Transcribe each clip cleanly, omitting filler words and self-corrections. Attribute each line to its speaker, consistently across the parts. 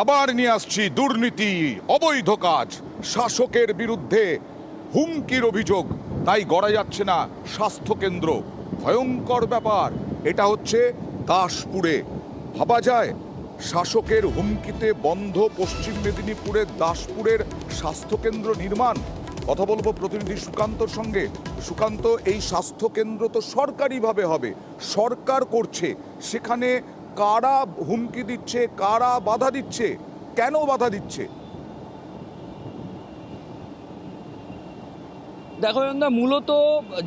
Speaker 1: আবার নিয়ে আসছি দুর্নীতি, অবৈধ কাজ, শাসকের বিরুদ্ধে হুমকির অভিযোগ, তাই গড়া যাচ্ছে না স্বাস্থ্যকেন্দ্র। ভয়ঙ্কর ব্যাপার। এটা হচ্ছে দাসপুরে। ভাবা যায় শাসকের হুমকিতে বন্ধ পশ্চিম মেদিনীপুরের দাসপুরের স্বাস্থ্যকেন্দ্র নির্মাণ। কথা বলবো প্রতিনিধি সুকান্তর সঙ্গে। সুকান্ত, এই স্বাস্থ্যকেন্দ্র তো সরকারিভাবে হবে, সরকার করছে, সেখানে কারা হুমকি দিচ্ছে, কারা বাধা দিচ্ছে, কেন বাধা দিচ্ছে?
Speaker 2: দেখো মূলত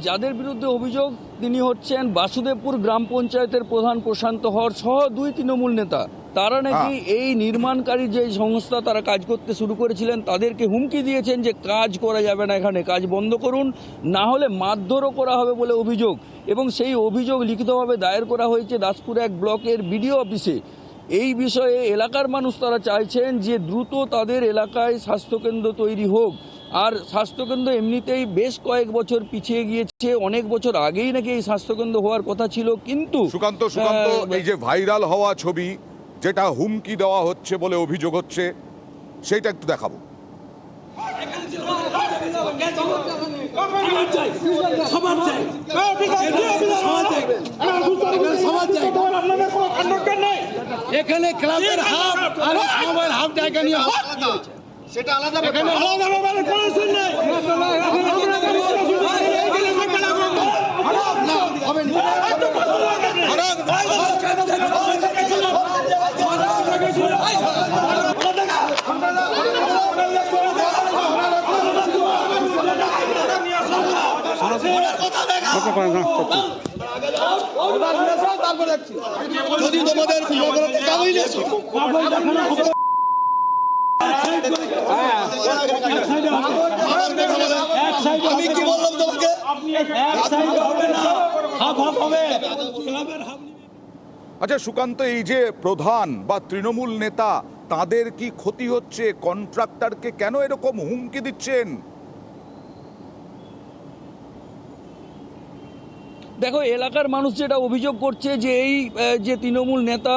Speaker 2: যাদের বিরুদ্ধে অভিযোগ তিনি হচ্ছেন বাসুদেবপুর গ্রাম পঞ্চায়েতের প্রধান প্রশান্ত হর সহ 2 তৃণমূল নেতা। তারা নাকি এই নির্মাণকারী যে সংস্থা তারা কাজ করতে শুরু করেছিলেন তাদেরকে হুমকি দিয়েছেন যে কাজ করা যাবে না, এখানে কাজ বন্ধ করুন, না হলে মারধরও করা হবে বলে অভিযোগ। এবং সেই অভিযোগ লিখিতভাবে দায়ের করা হয়েছে দাসপুর 1 ব্লকের বিডিও অফিসে। এই বিষয়ে এলাকার মানুষ তারা চাইছেন যে দ্রুত তাদের এলাকায় স্বাস্থ্যকেন্দ্র তৈরি হোক। আর স্বাস্থ্যকেন্দ্র এমনিতেই বেশ কয়েক বছর পিছিয়ে গিয়েছে, অনেক বছর আগেই নাকি এই স্বাস্থ্যকেন্দ্র হওয়ার কথা ছিল। কিন্তু
Speaker 1: সুকান্ত, এই যে ভাইরাল হওয়া ছবি, যেটা হুমকি দেওয়া হচ্ছে বলে অভিযোগ হচ্ছে, সেটা একটু দেখাবো।
Speaker 3: এখানে ক্লাবের হাফ আর সবার হাফ জায়গা নিয়ে সেটা আলাদা, এখানে আলাদা ব্যাপারে কোনো শুন নাই। যদি তোমাদের আমি কি বললাম তোমাকে?
Speaker 1: আচ্ছা সুকান্ত, এই যে প্রধান বা তৃণমূল নেতা, তাদের কি ক্ষতি হচ্ছে? কন্ট্রাক্টরকে কেন এরকম হুমকি দিচ্ছেন?
Speaker 2: দেখো, এলাকার মানুষ যেটা অভিযোগ করছে যে এই যে তৃণমূল নেতা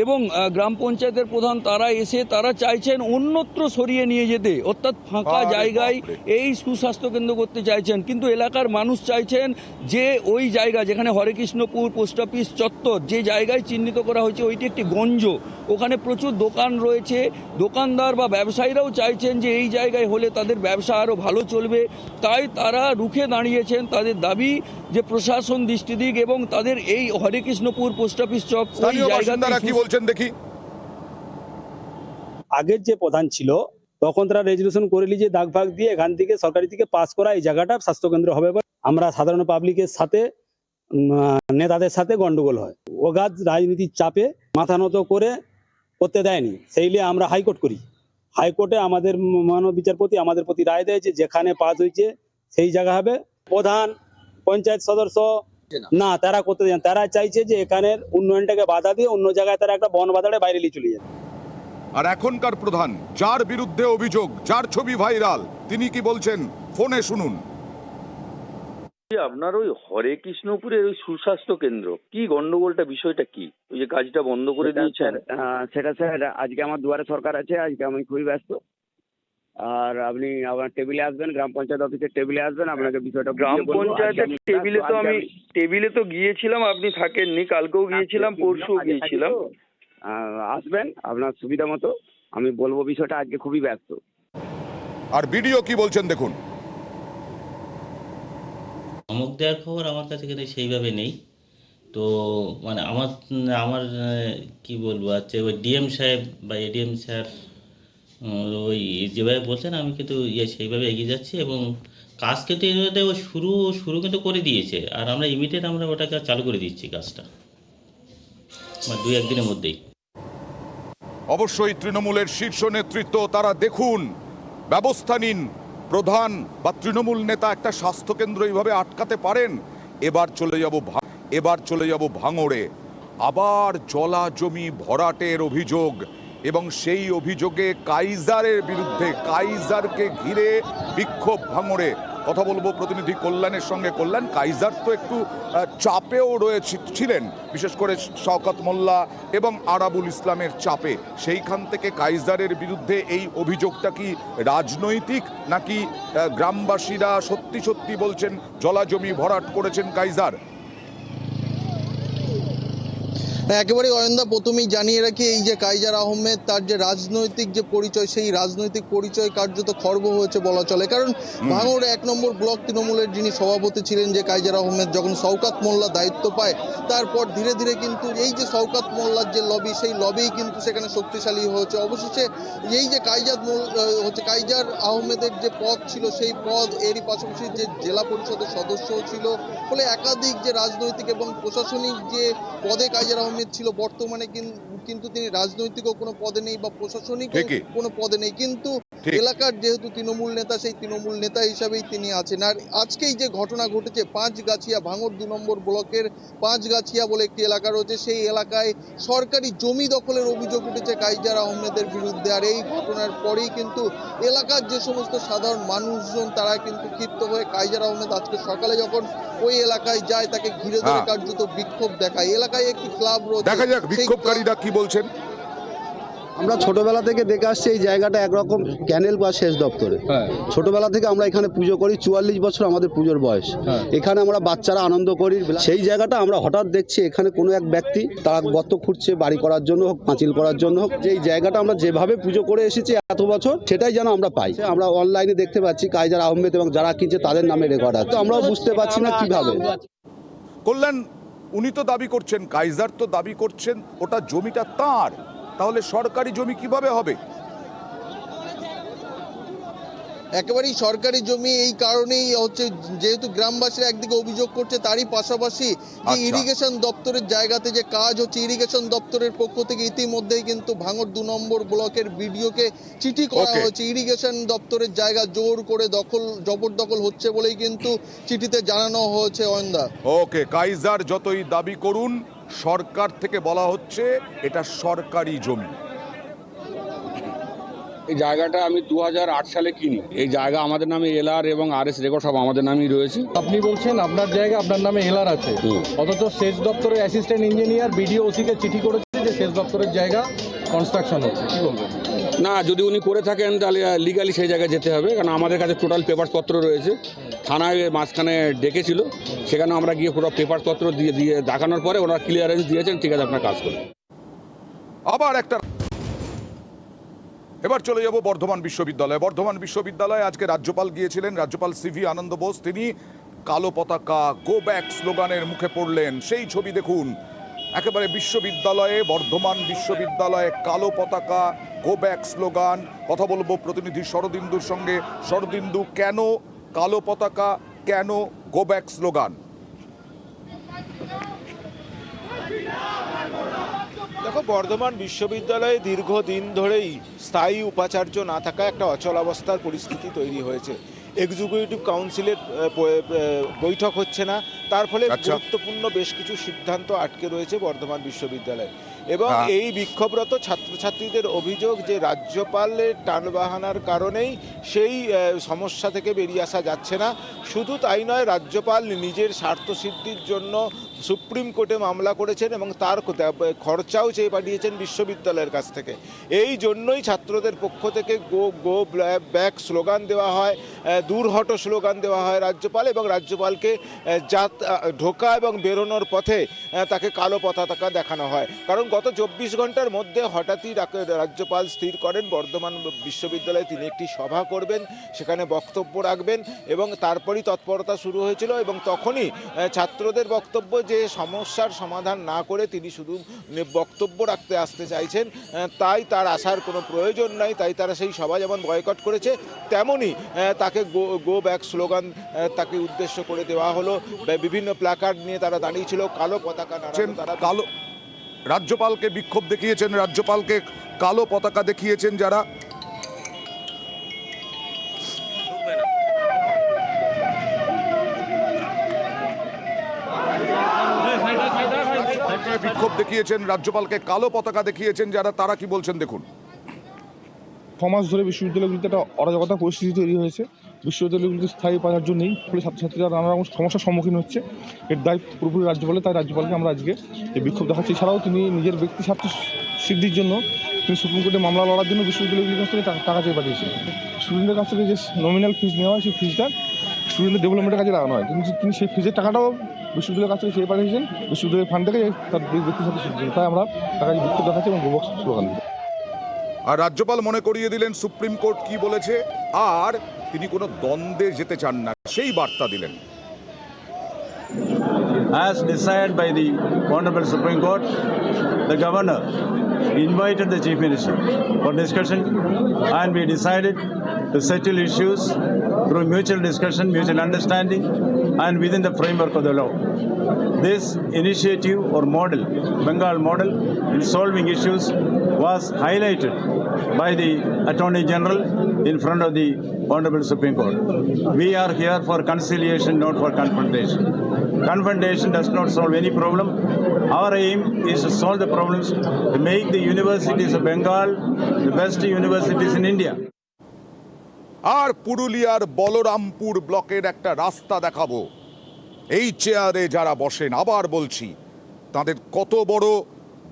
Speaker 2: এবং গ্রাম পঞ্চায়েতের প্রধান তারা এসে তারা চাইছেন অন্যত্র সরিয়ে নিয়ে যেতে, অর্থাৎ ফাঁকা জায়গায় এই সুস্বাস্থ্য কেন্দ্র করতে চাইছেন। কিন্তু এলাকার মানুষ চাইছেন যে ওই জায়গা যেখানে হরেকৃষ্ণপুর পোস্ট অফিস চত্বর যে জায়গায় চিহ্নিত করা হয়েছে ওইটি একটি গঞ্জ, ওখানে প্রচুর দোকান রয়েছে, দোকানদার বা ব্যবসায়ীরাও চাইছেন যে এই জায়গায় হলে তাদের ব্যবসা আরও ভালো চলবে। তাই তারা রুখে দাঁড়িয়েছেন, তাদের দাবি যে প্রশাসন দৃষ্টি দিক এবং তাদের এই হরেকৃষ্ণপুর পোস্ট অফিস চক ওই জায়গাটা
Speaker 1: কি বলছেন দেখি।
Speaker 4: আগের যে প্রধান ছিল তখন তারা রেজুলেশন করে নিয়ে দাগ ভাগ দিয়ে এখান থেকে সরকারি থেকে পাস করা এই জায়গাটা স্বাস্থ্যকেন্দ্র হবে। আমরা সাধারণ পাবলিকের সাথে নেতাদের সাথে গন্ডগোল হয়, অগাধ রাজনীতির চাপে মাথা নত করে করতে দেয়নি, সেই নিয়ে আমরা হাইকোর্ট করি। হাইকোর্টে আমাদের মাননীয় বিচারপতি আমাদের প্রতি রায় দেয় যে যেখানে পাস হয়েছে সেই জায়গা হবে। প্রধান পঞ্চায়েত সদস্য না, তারা করতে দেন, তারা চাইছে যে এখানের উন্নয়নটাকে বাধা দিয়ে অন্য জায়গায় তারা একটা বন বাজারে বাইরে নিয়ে চলে যায়।
Speaker 1: আর এখনকার প্রধান যার বিরুদ্ধে অভিযোগ, যার ছবি ভাইরাল, তিনি কি বলছেন ফোনে শুনুন।
Speaker 5: আপনার ওই হরেকৃষ্ণপুরের ওই সুস্বাস্থ্য কেন্দ্র কি গন্ডগোলটা, বিষয়টা কি? ওই যে কাজটা বন্ধ করে দিয়েছেন।
Speaker 6: সেটা স্যার, আজকে আমার দুয়ারে সরকার আছে, আজকে আমি খুবই ব্যস্ত। আর আপনি আমার টেবিলে আসবেন, গ্রাম পঞ্চায়েত অফিসের টেবিলে আসবেন, আপনাকে বিষয়টা
Speaker 5: গ্রাম পঞ্চায়েতের টেবিলে তো আমি গিয়েছিলাম, আপনি থাকেননি। কালকেও গিয়েছিলাম, পরশুও গিয়েছিলাম।
Speaker 6: আসবেন আপনার সুবিধা মতো, আমি বলবো বিষয়টা, আজকে খুবই ব্যস্ত।
Speaker 1: আর ভিডিও কি বলছেন দেখুন।
Speaker 7: ধমক দেওয়ার খবর আমার কাছে কিন্তু সেইভাবে নেই। তো মানে আমার কি বলবো, আচ্ছা ওই ডিএম সাহেব বা এডিএম স্যার ওই যেভাবে বলছেন আমি কিন্তু সেইভাবে এগিয়ে যাচ্ছি এবং কাজ কিন্তু এভাবে ও শুরু কিন্তু করে দিয়েছে। আর আমরা ইমিডিয়েট আমরা ওটাকে চালু করে দিচ্ছি কাজটা, মানে 2-1 দিনের মধ্যেই।
Speaker 1: অবশ্যই তৃণমূলের শীর্ষ নেতৃত্ব তারা দেখুন, ব্যবস্থা নিন। প্রধান বা তৃণমূল নেতা একটা স্বাস্থ্যকেন্দ্র এইভাবে আটকাতে পারেন? এবার চলে যাব ভাঙড়ে। আবার জলা জমি ভরাটের অভিযোগ এবং সেই অভিযোগে কাইজারের বিরুদ্ধে, কাইজারকে ঘিরে বিক্ষোভ ভাঙড়ে। কথা বলবো প্রতিনিধি কল্যাণের সঙ্গে। কল্যাণ, কাইজার তো একটু চাপেও ছিলেন, বিশেষ করে শওকত মোল্লা এবং আরাবুল ইসলামের চাপে। সেইখান থেকে কাইজারের বিরুদ্ধে এই অভিযোগটা কি রাজনৈতিক, নাকি গ্রামবাসীরা সত্যি সত্যি বলছেন জলাজমি ভরাট করেছেন কাইজার?
Speaker 8: একেবারে অয়ন্দা, প্রথমেই জানিয়ে রাখি, এই যে কাইজার আহমেদ, তার যে রাজনৈতিক যে পরিচয়, সেই রাজনৈতিক পরিচয় কার্যত খর্ব হয়েছে বলা চলে। কারণ ভাঙড় 1 নম্বর ব্লক তৃণমূলের যিনি সভাপতি ছিলেন যে কাইজার আহমেদ, যখন শওকত মোল্লা দায়িত্ব পায়, তারপর ধীরে ধীরে কিন্তু এই যে শওকত মোল্লার যে লবি, সেই লবিই কিন্তু সেখানে শক্তিশালী হয়েছে। অবশেষে এই যে কাইজার আহমেদের যে পদ ছিল, সেই পদ, এরই পাশাপাশি যে জেলা পরিষদের সদস্য ছিল, ফলে একাধিক যে রাজনৈতিক এবং প্রশাসনিক যে পদে কাইজার আহমেদ ছিল, বর্তমানে কিন্তু তিনি রাজনৈতিক কোনো পদে নেই বা প্রশাসনিক কোনো পদে নেই, কিন্তু এলাকার যেহেতু তৃণমূল নেতা, সেই তৃণমূল নেতা হিসাবেই তিনি আছেন। আর আজকেই যে ঘটনা ঘটেছে, পাঁচগাছিয়া, ভাঙড় 2 নম্বর ব্লকের পাঁচগাছিয়া বলে একটি এলাকা রয়েছে, সেই এলাকায় সরকারি জমি দখলের অভিযোগ উঠেছে কাইজার আহমেদের বিরুদ্ধে। আর এই ঘটনার পরেই কিন্তু এলাকার যে সমস্ত সাধারণ মানুষজন, তারা কিন্তু ক্ষিপ্ত হয়ে কাইজার আহমেদ আজকে সকালে যখন ওই এলাকায় যায়, তাকে ঘিরে ধরে কার্যত বিক্ষোভ দেখায়। এলাকায় একটি ক্লাব রয়েছে,
Speaker 1: দেখা যাক বিক্ষোভকারীরা কি বলছেন।
Speaker 9: আমরা ছোটবেলা থেকে দেখে আসছি এই জায়গাটা একরকম ক্যানেল বা সেচ দপ্তরে। ছোটবেলা থেকে আমরা এখানে পুজো করি, 44 বছর আমাদের পুজোর বয়স। এখানে আমরা বাচ্চারা আনন্দ করি। সেই জায়গাটা আমরা হঠাৎ দেখছি এখানে কোনো এক ব্যক্তি তারা গর্ত খুঁড়ছে, বাড়ি করার জন্য হোক, পাঁচিল করার জন্য হোক। যে এই জায়গাটা আমরা যেভাবে পুজো করে এসেছি এত বছর, সেটাই যেন আমরা পাই। আমরা অনলাইনে দেখতে পাচ্ছি কাইজার আহমেদ এবং যারা কিনছে তাদের নামে রেকর্ড আছে। আমরাও বুঝতে পারছি না কিভাবে।
Speaker 1: কল্যাণ, উনি তো দাবি করছেন, কাইজার তো দাবি করছেন ওটা জমিটা তার, তাহলে সরকারি জমি কিভাবে হবে?
Speaker 8: একেবারেই সরকারি জমি, এই কারণেই হচ্ছে যেহেতু গ্রামবাসীরা একদিকে অভিযোগ করছে, তারই পাশাপাশি যে ইরিগেশন দপ্তরের জায়গাতে যে কাজ হচ্ছে, ইরিগেশন দপ্তরের পক্ষ থেকে ইতিমধ্যেই কিন্তু ভাঙড় 2 নম্বর ব্লকের বিডিওকে চিঠি করা হয়েছে। ইরিগেশন দপ্তরের জায়গা জোর করে জবরদখল হচ্ছে বলেই কিন্তু চিঠিতে জানানো হয়েছে। অয়ন্দা,
Speaker 1: ওকে, কাইজার যতই দাবি করুন, সরকার থেকে বলা হচ্ছে এটা সরকারি জমি।
Speaker 10: এই জায়গাটা আমি 2008 সালে কিনি। এই জায়গা আমাদের নামে এলআর এবং আরএস রেকর্ড সব আমাদের নামেই রয়েছে।
Speaker 11: আপনি বলছেন আপনার জায়গা, আপনার নামে এলআর আছে, অথচ সেচ দপ্তরের অ্যাসিস্ট্যান্ট ইঞ্জিনিয়ার বিডিও ওসিকে চিঠি করেছে যে সেচ দপ্তরের জায়গা কনস্ট্রাকশন হচ্ছে। কি বলবেন?
Speaker 10: না, যদি উনি করে থাকেন তাহলে লিগালি সেই জায়গায় যেতে হবে, কারণ আমাদের কাছে টোটাল পেপারসপত্র রয়েছে। থানায় মাঝখানে ডেকেছিল, সেখানে আমরা গিয়ে পুরো পেপারসপত্র দিয়ে দেখানোর পরে ওরা ক্লিয়ারেন্স দিয়েছেন, ঠিক আছে আপনার কাজ করুন।
Speaker 1: আবার একটা, এবার চলে যাব বর্ধমান বিশ্ববিদ্যালয়ে। বর্ধমান বিশ্ববিদ্যালয়ে আজকে রাজ্যপাল গিয়েছিলেন, রাজ্যপাল সিভি আনন্দ বোস। তিনি কালো পতাকা, গো ব্যাক স্লোগানের মুখে পড়লেন। সেই ছবি দেখুন, একেবারে বিশ্ববিদ্যালয়ে, বর্ধমান বিশ্ববিদ্যালয়ে কালো পতাকা, গো ব্যাক স্লোগান। কথা বলবো প্রতিনিধি শরদিন্দুর সঙ্গে। শরদিন্দু, কেন কালো পতাকা, কেন গো ব্যাক স্লোগান?
Speaker 12: দেখো, বর্ধমান বিশ্ববিদ্যালয়ে দীর্ঘদিন ধরেই স্থায়ী উপাচার্য না থাকা একটা অচলাবস্থার পরিস্থিতি তৈরি হয়েছে। এক্সিকিউটিভ কাউন্সিলের বৈঠক হচ্ছে না, তার ফলে গুরুত্বপূর্ণ বেশ কিছু সিদ্ধান্ত আটকে রয়েছে বর্ধমান বিশ্ববিদ্যালয়ে। এবং এই বিক্ষোভরত ছাত্রছাত্রীদের অভিযোগ যে রাজ্যপালের টানবাহানার কারণেই সেই সমস্যা থেকে বেরিয়ে আসা যাচ্ছে না। শুধু তাই নয়, রাজ্যপাল নিজের স্বার্থসিদ্ধির জন্য সুপ্রিম কোর্টে মামলা করেছেন এবং তার খরচাও চেয়ে পাঠিয়েছেন বিশ্ববিদ্যালয়ের কাছ থেকে। এই জন্যই ছাত্রদের পক্ষ থেকে গো ব্যাক স্লোগান দেওয়া হয়, দূর হটো স্লোগান দেওয়া হয় রাজ্যপাল, এবং রাজ্যপালকে ঢোকা এবং বেরোনোর পথে তাকে কালো পতাকা দেখানো হয়। কারণ গত 24 ঘন্টার মধ্যে হঠাৎই রাজ্যপাল স্থির করেন বর্ধমান বিশ্ববিদ্যালয়ে তিনি একটি সভা করবেন, সেখানে বক্তব্য রাখবেন, এবং তারপরই তৎপরতা শুরু হয়েছিল। এবং তখনই ছাত্রদের বক্তব্য যে সমস্যার সমাধান না করে তিনি শুধু বক্তব্য রাখতে আসতে চাইছেন, তাই তার আসার কোনো প্রয়োজন নাই, তাই তারা সেই সভা যেমন বয়কট করেছে, তেমনই তাকে গো ব্যাক স্লোগান তাকে উদ্দেশ্য করে দেওয়া হলো। বিভিন্ন প্ল্যাকার্ড নিয়ে তারা দাঁড়িয়েছিল, কালো পতাকা
Speaker 1: কালো, রাজ্যপালকে বিক্ষোভ দেখিয়েছেন, রাজ্যপালকে কালো পতাকা দেখিয়েছেন যারা। বিক্ষোভ দেখিয়েছেন, রাজ্যপালকে কালো পতাকা দেখিয়েছেন যারা, তারা কি বলছেন দেখুন।
Speaker 13: 6 মাস ধরে বিশ্ববিদ্যালয়গুলিতে একটা অরাজকতা পরিস্থিতি তৈরি হয়েছে। বিশ্ববিদ্যালয়গুলিতে স্থায়ী উপাচার্য নেই, ফলে ছাত্রছাত্রীরা নানা রকম সমস্যার সম্মুখীন হচ্ছে। এর দায়িত্ব পুরোপুরি রাজ্যপালের, তাই রাজ্যপালকে আমরা আজকে এই বিক্ষোভ দেখাচ্ছি। এছাড়াও তিনি নিজের ব্যক্তি স্বার্থ সিদ্ধির জন্য তিনি সুপ্রিম কোর্টে মামলা লড়ার জন্য বিশ্ববিদ্যালয়গুলির কাছ থেকে টাকা চেয়ে পাঠিয়েছেন। স্টুডেন্টের কাছ থেকে যে নমিনাল ফিজ নেওয়া হয়, সেই ফিজটা স্টুডেন্টের ডেভেলপমেন্টের কাজে লাগানো হয়, কিন্তু তিনি সেই ফিজের টাকাটাও বিশ্ববিদ্যালয়ের কাছ থেকে চেয়ে পাঠিয়েছেন বিশ্ববিদ্যালয়ের ফান্ড থেকে তার ব্যক্তি স্বার্থ সিদ্ধির জন্য। তাই আমরা টাকা বিক্ষোভ দেখাচ্ছি এবং গোবক্স স্লোগান দিচ্ছি।
Speaker 1: আর রাজ্যপাল মনে করিয়ে দিলেন সুপ্রিম কোর্ট কি বলেছে, আর তিনি কোনো দ্বন্দ্বে যেতে চান না, সেই বার্তা দিলেন।
Speaker 14: As decided by the Honorable Supreme Court, the Governor invited the Chief Minister for discussion, and we decided to settle issues through mutual discussion, mutual understanding, and within the framework of the law. This initiative or model, Bengal model, in solving issues was highlighted by the Attorney General in front of the Honorable Supreme Court. We are here for conciliation, not for confrontation. Confrontation does not solve any problem. Our aim is to solve the problems, to make the universities of Bengal the best universities in India.
Speaker 1: আর পুরুলিয়ার বলরামপুর ব্লকের একটা রাস্তা দেখাবো। এই চেয়ারে যারা বসেন, আবার বলছি, তাদের কত বড়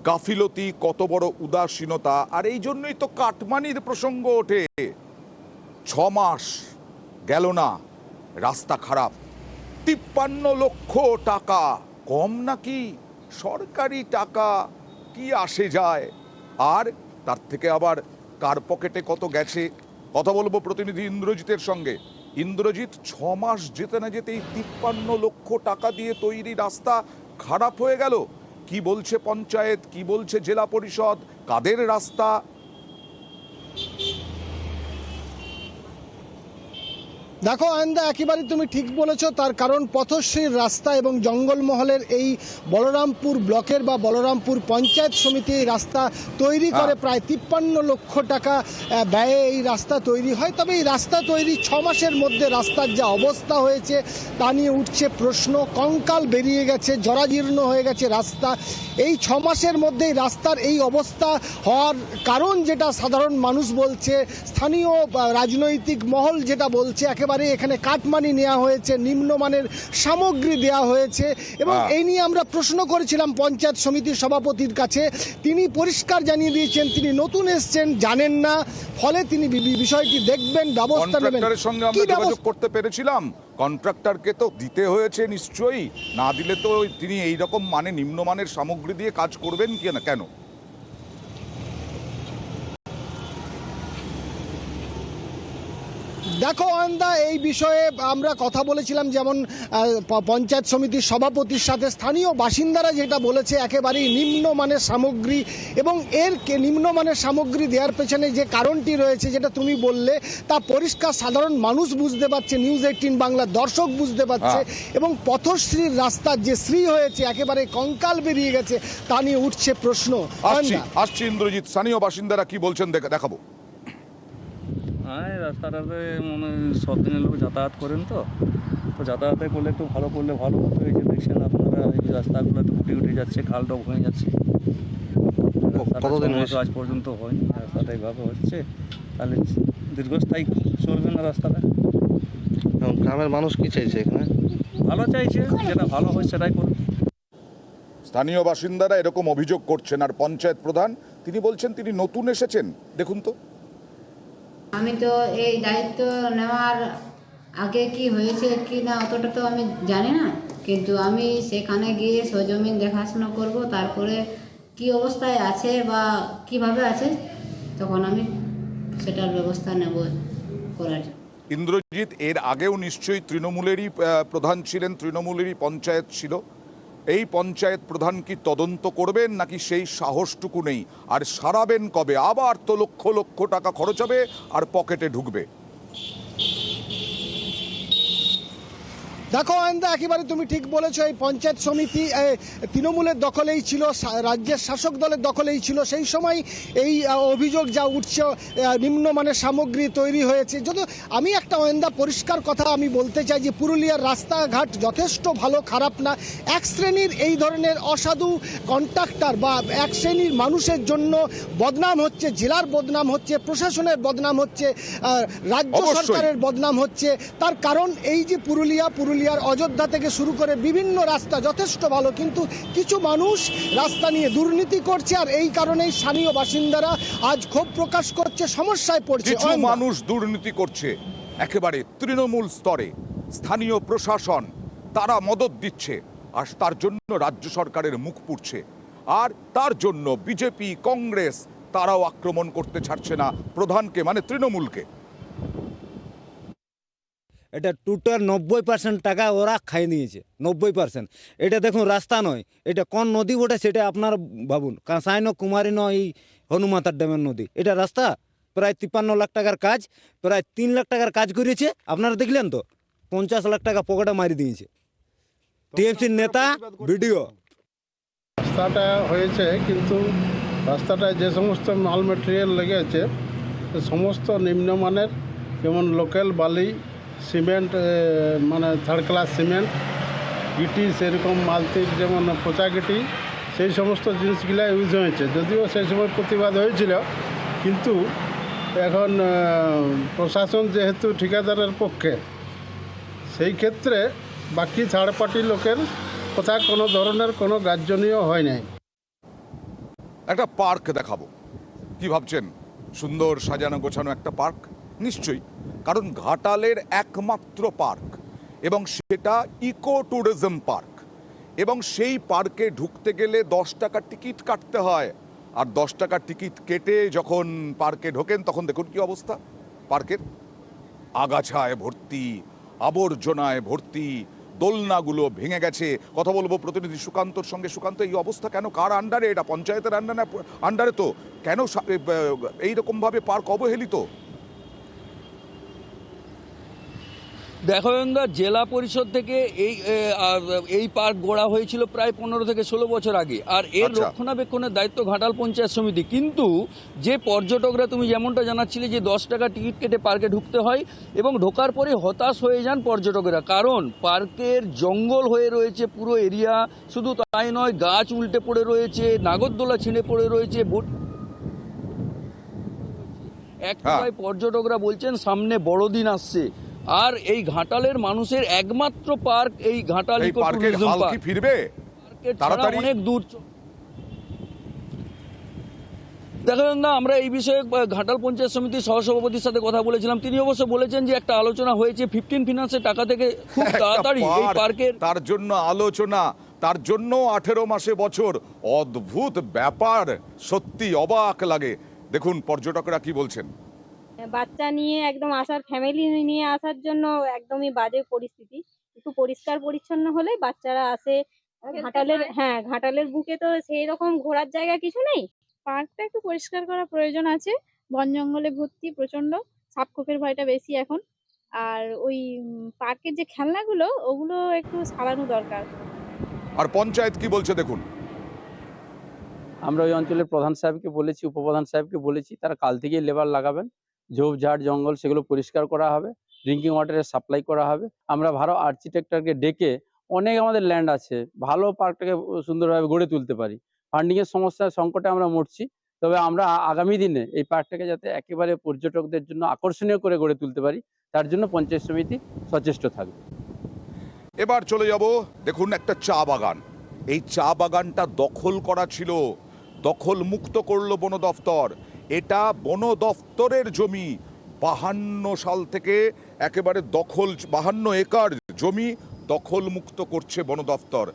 Speaker 1: গাফিলতি, কত বড় উদাসীনতা। আর এই জন্যই তো কাটমানির প্রসঙ্গ ওঠে। 6 মাস গেল না, রাস্তা খারাপ। 53 লক্ষ টাকা কম নাকি? সরকারি টাকা কি আসে যায়? আর তার থেকে আবার কার পকেটে কত গেছে কথা বলবো প্রতিনিধি ইন্দ্রজিতের সঙ্গে। ইন্দ্রজিৎ, 6 মাস যেতে না যেতেই 53 লক্ষ টাকা দিয়ে তৈরি রাস্তা খারাপ হয়ে গেল। কি বলছে পঞ্চায়েত, কি বলছে জেলা পরিষদ, কাদের রাস্তা?
Speaker 3: দেখো আয়ন্দা, একেবারে তুমি ঠিক বলেছো। তার কারণ পথশ্রীর রাস্তা এবং জঙ্গলমহলের এই বলরামপুর ব্লকের বা বলরামপুর পঞ্চায়েত সমিতি এই রাস্তা তৈরি করে প্রায় 53 লক্ষ টাকা ব্যয়ে এই রাস্তা তৈরি হয়। তবে এই রাস্তা তৈরি 6 মাসের মধ্যে রাস্তার যা অবস্থা হয়েছে তা নিয়ে উঠছে প্রশ্ন। কঙ্কাল বেরিয়ে গেছে, জরাজীর্ণ হয়ে গেছে রাস্তা। এই 6 মাসের মধ্যেই রাস্তার এই অবস্থা হওয়ার কারণ যেটা সাধারণ মানুষ বলছে, স্থানীয় রাজনৈতিক মহল যেটা বলছে, একেবারে এখানে কাটমানি নেওয়া হয়েছে, নিম্নমানের সামগ্রী দেওয়া হয়েছে। এবং এই নিয়ে আমরা প্রশ্ন করেছিলাম পঞ্চায়েত সমিতির সভাপতির কাছে। তিনি পরিষ্কার জানিয়ে দিয়েছেন তিনি নতুন এসেছেন, জানেন না, ফলে তিনি বিষয়টি দেখবেন, ব্যবস্থা নেবেন।
Speaker 1: কন্ট্রাক্টরের সঙ্গে আমরা যোগাযোগ করতে পেরেছিলাম, কন্ট্রাক্টরকে তো দিতে হয়েছে নিশ্চয়ই, না দিলে তো তিনি এই রকম মানে নিম্নমানের সামগ্রী দিয়ে কাজ করবেন কি না কেন?
Speaker 3: দেখো অয়ন্দা, এই বিষয়ে আমরা কথা বলেছিলাম, যেমন পঞ্চায়েত সমিতির সভাপতির সাথে। স্থানীয় বাসিন্দারা যেটা বলেছে, একেবারেই নিম্নমানের সামগ্রী, এবং এর নিম্নমানের সামগ্রী দেওয়ার পেছনে যে কারণটি রয়েছে যেটা তুমি বললে, তা পরিষ্কার সাধারণ মানুষ বুঝতে পারছে, নিউজ 18 বাংলার দর্শক বুঝতে পারছে। এবং পথশ্রীর রাস্তার যে শ্রী হয়েছে, একেবারে কঙ্কাল বেরিয়ে গেছে, তা নিয়ে উঠছে প্রশ্ন।
Speaker 1: আসছি ইন্দ্রজিৎ, স্থানীয় বাসিন্দারা কি বলছেন দেখাবো।
Speaker 15: হ্যাঁ, রাস্তাটাতে মনে সব দিনের লোক যাতায়াত করেন, তো যাতায়াতে করলে একটু ভালো করলে ভালো হতো। এই যে দেখছেন আপনারা, এই রাস্তাগুলো তো উঠে যাচ্ছে, খালটাও ভেঙে যাচ্ছে। কতদিন আজ পর্যন্ত হয়নি, রাস্তাটা এইভাবে হচ্ছে, তাহলে দীর্ঘস্থায়ী চলবে না রাস্তাটা।
Speaker 16: গ্রামের মানুষ কি চাইছে এখানে?
Speaker 15: ভালো চাইছে, যেটা ভালো হয় সেটাই করবে।
Speaker 1: স্থানীয় বাসিন্দারা এরকম অভিযোগ করছেন, আর পঞ্চায়েত প্রধান তিনি বলছেন তিনি নতুন এসেছেন। দেখুন তো,
Speaker 17: আমি তো এই দায়িত্ব নেওয়ার আগে কি হয়েছে কি না অতটা তো আমি জানি না, কিন্তু আমি সেখানে গিয়ে সরজমিন দেখাশোনা করব, তারপরে কি অবস্থায় আছে বা কিভাবে আছে তখন আমি সেটার ব্যবস্থা নেব করার।
Speaker 1: ইন্দ্রজিৎ, এর আগেও নিশ্চয়ই তৃণমূলেরই প্রধান ছিলেন, তৃণমূলেরই পঞ্চায়েত ছিল। এই পঞ্চায়েত প্রধান কি তদন্ত করবেন, নাকি সেই সাহসটুকু নেই? আর সারাবেন কবে? আবার তো লক্ষ লক্ষ টাকা খরচ হবে আর পকেটে ঢুকবে।
Speaker 3: দেখো অয়নদা, একেবারে তুমি ঠিক বলেছো। এই পঞ্চায়েত সমিতি তৃণমূলের দখলেই ছিল, রাজ্যের শাসক দলের দখলেই ছিল। সেই সময় এই অভিযোগ যা উঠছে, নিম্নমানের সামগ্রী তৈরি হয়েছে। যদি আমি একটা অয়নদা পরিষ্কার কথা আমি বলতে চাই যে পুরুলিয়ার রাস্তাঘাট যথেষ্ট ভালো, খারাপ না। এক শ্রেণীর এই ধরনের অসাধু কন্ট্রাক্টর বা এক শ্রেণীর মানুষের জন্য বদনাম হচ্ছে, জেলার বদনাম হচ্ছে, প্রশাসনের বদনাম হচ্ছে, রাজ্য সরকারের বদনাম হচ্ছে। তার কারণ এই যে পুরুলিয়ার অযোধ্যা থেকে শুরু করে বিভিন্ন রাস্তা যথেষ্ট ভালো, কিন্তু কিছু মানুষ রাস্তা নিয়ে দুর্নীতি করছে, আর এই কারণেই স্থানীয় বাসিন্দারা আজ ক্ষোভ প্রকাশ করছে, সমস্যায় পড়ছে।
Speaker 1: কিছু মানুষ দুর্নীতি করছে একেবারে তৃণমূল স্তরে, স্থানীয় প্রশাসন তারা মদত দিচ্ছে, আর তার জন্য রাজ্য সরকারের মুখ পুড়ছে। আর তার জন্য বিজেপি, কংগ্রেস তারাও আক্রমণ করতে ছাড়ছে না প্রধানকে, মানে তৃণমূলকে।
Speaker 18: এটা টোটাল 90% টাকা ওরা খাই নিয়েছে, 90%। এটা দেখুন রাস্তা নয়, এটা কোন নদী ওঠে সেটা আপনার ভাবুন। কাঁসাই ন কুমারী ন এই হনুমাতার ড্যামের নদী, এটা রাস্তা। প্রায় 53 লাখ টাকার কাজ, প্রায় 3 লাখ টাকার কাজ করেছে। আপনারা দেখলেন তো, 50 লাখ টাকা পকেটে মারি দিয়েছে টিএমসির নেতা, ভিডিও।
Speaker 19: রাস্তাটা হয়েছে, কিন্তু রাস্তাটায় যে সমস্ত মাল মেটেরিয়াল লেগেছে সমস্ত নিম্নমানের, যেমন লোকাল বালি, সিমেন্ট, মানে থার্ড ক্লাস সিমেন্ট, গিটি, সেরকম মালতির যেমন পচা গিটি, সেই সমস্ত জিনিসগুলো ইউজ হয়েছে। যদিও সেই সময় প্রতিবাদ হয়েছিল, কিন্তু এখন প্রশাসন যেহেতু ঠিকাদারের পক্ষে, সেই ক্ষেত্রে বাকি থার্ড পার্টি লোকের কথা কোনো ধরনের কোনো গ্রাহ্যনীয় হয় নাই।
Speaker 1: একটা পার্ক দেখাবো, কি ভাবছেন? সুন্দর সাজানো গোছানো একটা পার্ক? নিশ্চয়ই, কারণ ঘাটালের একমাত্র পার্ক, এবং সেটা ইকো ট্যুরিজম পার্ক। এবং সেই পার্কে ঢুকতে গেলে 10 টাকার টিকিট কাটতে হয়। আর 10 টাকার টিকিট কেটে যখন পার্কে ঢোকেন, তখন দেখুন কি অবস্থা পার্কের। আগাছায় ভর্তি, আবর্জনায় ভর্তি, দোলনাগুলো ভেঙে গেছে। কথা বলবো প্রতিনিধি সুকান্তর সঙ্গে। সুকান্ত, এই অবস্থা কেন? কার আন্ডারে এটা? পঞ্চায়েতের আন্ডারে তো। কেন এইরকমভাবে পার্ক অবহেলিত?
Speaker 2: দেখো জেলা পরিষদ থেকে এই পার্ক গড়া হয়েছিল প্রায় 15 থেকে 16 বছর আগে, আর এর রক্ষণাবেক্ষণের দায়িত্ব ঘাটাল পঞ্চায়েত সমিতি। কিন্তু যে পর্যটকরা, তুমি যেমনটা জানাচ্ছিলে যে 10 টাকা টিকিট কেটে পার্কে ঢুকতে হয়, এবং ঢোকার পরে হতাশ হয়ে যান পর্যটকেরা, কারণ পার্কের জঙ্গল হয়ে রয়েছে পুরো এরিয়া। শুধু তাই নয়, গাছ উল্টে পড়ে রয়েছে, নাগরদোলা ছিঁড়ে পড়ে রয়েছে। এক কথায় পর্যটকরা বলছেন সামনে বড়দিন আসছে, আর এই ঘাটালের মানুষের একমাত্র পার্ক এই ঘাটাল ইকো ট্যুরিজম পার্ক।
Speaker 1: ফিরবে তাড়াতাড়ি,
Speaker 2: অনেক দূর। দেখেন না, আমরা এই বিষয়ে ঘাটাল পঞ্চায়েত সমিতির সহসভাপতির সাথে কথা বলেছিলাম। তিনি অবশ্য বলেছেন যে একটা আলোচনা হয়েছে 15 ফিনান্সের টাকা থেকে খুব তাড়াতাড়ি এই পার্কের,
Speaker 1: তার জন্য আলোচনা, তার জন্য 18 মাসে বছর। অদ্ভুত ব্যাপার, সত্যি অবাক লাগে। দেখুন পর্যটকরা কি বলছেন।
Speaker 20: বাচ্চা নিয়ে একদম আসার, ফ্যামিলি নিয়ে আসার জন্য একদমই বাজে পরিস্থিতি। একটু পরিষ্কার পরিচ্ছন্ন হলে বাচ্চারা আসে। ঘাটালের বুকে তো সেই রকম ঘোরার জায়গা কিছু নেই।
Speaker 21: পার্কটা একটু পরিষ্কার করা প্রয়োজন আছে। বন জঙ্গলে ভর্তি, প্রচন্ড সাপখোপের ভয়টা বেশি এখন। আর ওই পার্কের যে খেলনাগুলো, ওগুলো একটু সারানো দরকার।
Speaker 1: আর পঞ্চায়েত কি বলছে দেখুন।
Speaker 4: আমরা ওই অঞ্চলের প্রধান সাহেবকে বলেছি, উপপ্রধান সাহেবকে বলেছি, তারা কাল থেকেই লেবার লাগাবেন। ঝোপঝাড় জঙ্গল সেগুলো পরিষ্কার করা হবে, ড্রিঙ্কিং ওয়াটারের সাপ্লাই করা হবে। আমরা ভালো আর্কিটেক্টরকে ডেকে, অনেক আমাদের ল্যান্ড আছে, ভালো পার্কটাকে সুন্দরভাবে গড়ে তুলতে পারি। ফান্ডিংয়ের সমস্যার সংকটে আমরা মরছি, তবে আমরা আগামী দিনে এই পার্কটাকে যাতে একেবারে পর্যটকদের জন্য আকর্ষণীয় করে গড়ে তুলতে পারি, তার জন্য পঞ্চায়েত সমিতি সচেষ্ট থাকবে।
Speaker 1: এবার চলে যাব, দেখুন একটা চা বাগান। এই চা বাগানটা দখল করা ছিল, দখল মুক্ত করলো বন দফতর। এটা বন দফতরের জমি। 52 সাল থেকে একেবারে দখল, 52 একর জমি দখল মুক্ত করছে বন দফতর।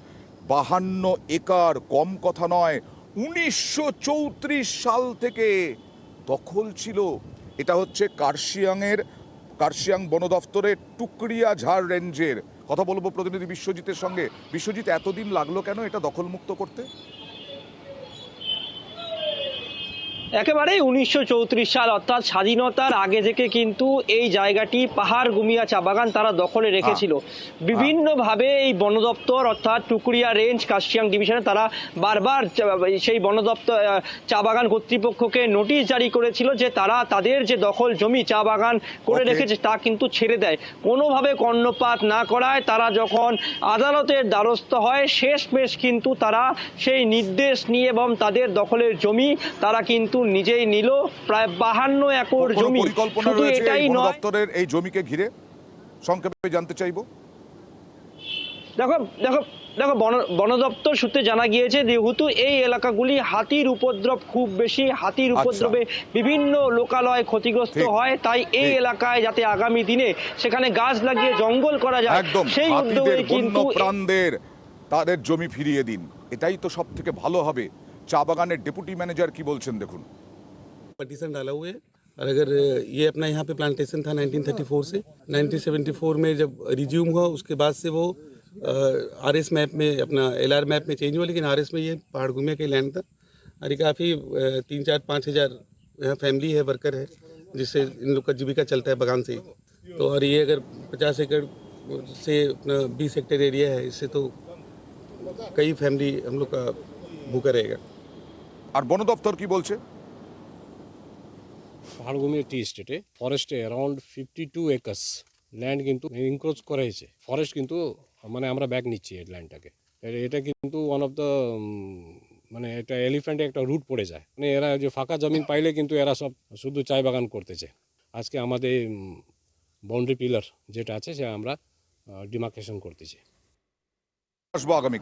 Speaker 1: 52 একর কম কথা নয়। 1934 সাল থেকে দখল ছিল। এটা হচ্ছে কার্শিয়াং বন দফতরের টুকরিয়া ঝাড় রেঞ্জের। কথা বলবো প্রতিনিধি বিশ্বজিতের সঙ্গে। বিশ্বজিৎ, এতদিন লাগলো কেন এটা দখল মুক্ত করতে?
Speaker 5: একেবারেই 1934 সাল অর্থাৎ স্বাধীনতার আগে থেকে কিন্তু এই জায়গাটি পাহাড় গুমিয়া চা বাগান তারা দখলে রেখেছিল। বিভিন্নভাবে এই বন দপ্তর অর্থাৎ টুকুরিয়া রেঞ্জ কাশিয়াং ডিভিশনে তারা বারবার সেই বন দপ্তর চা বাগান কর্তৃপক্ষকে নোটিশ জারি করেছিল যে তারা তাদের যে দখল জমি চা বাগান করে রেখেছে তা কিন্তু ছেড়ে দেয়। কোনোভাবে কর্ণপাত না করায় তারা যখন আদালতের দ্বারস্থ হয় শেষমেশ কিন্তু তারা সেই নির্দেশ নিয়ে এবং তাদের দখলের জমি তারা কিন্তু নিজেই নিল প্রায় 52 একর জমি।
Speaker 1: পরিকল্পনা
Speaker 5: শুধু
Speaker 1: রয়েছে
Speaker 5: এটাই
Speaker 1: এই বন
Speaker 5: নয়,
Speaker 1: দপ্তরের এই জমিকে ঘিরে, সংক্ষেপে জানতে চাইবো।
Speaker 5: দেখো দেখো দেখো বন দপ্তর সূত্রে জানা গিয়েছে যেহেতু এই এলাকাগুলি হাতির উপদ্রব খুব বেশি, হাতির উপদ্রবে বিভিন্ন লোকালয় ক্ষতিগ্রস্ত হয়, তাই এই এলাকায় যাতে আগামী দিনে সেখানে গাছ লাগিয়ে জঙ্গল করা যায় সেই উদ্যোগে কিন্তু
Speaker 1: প্রাণদের তাদের জমি ফিরিয়ে দিন, এটাই তো সব থেকে ভালো হবে। চা বাগানের ডেপুটি ম্যানেজার কি বলছেন দেখুন।
Speaker 22: पटिशन डाला हुआ है और अगर ये अपना यहाँ पे प्लांटेशन था 1934 से 1974 में जब रिज्यूम हुआ उसके बाद से वो आरएस मैप में अपना एलआर मैप में चेंज हुआ, लेकिन आरएस में ये पहाड़ घूमे के लैंड था और ये काफ़ी 3-4-5 हज़ार यहाँ फैमिली है, वर्कर है, जिससे इन लोग का जीविका चलता है बागान से ही। तो और ये अगर 50 एकड़ से अपना 20 हेक्टेयर एरिया है, इससे तो कई फैमिली हम लोग का भूखा रहेगा।
Speaker 1: আর বন দপ্তর কি বলছে?
Speaker 23: পাহাড়গুমি টি স্টেটে ফরেস্টে অ্যারাউন্ড 52 একর্স ল্যান্ড কিন্তু ইনক্রোচ করা হয়েছে। ফরেস্ট কিন্তু মানে আমরা ব্যাক নিচ্ছি এই ল্যান্ডটাকে। এটা কিন্তু ওয়ান অফ দ্য মানে এটা এলিফ্যান্টে একটা রুট পড়ে যায়, মানে এরা যে ফাঁকা জমিন পাইলে কিন্তু এরা সব শুধু চায় বাগান করতেছে। আজকে আমাদের বাউন্ডারি পিলার যেটা আছে সে আমরা ডিমার্কেশন করতেছি।
Speaker 1: আসবো আগামী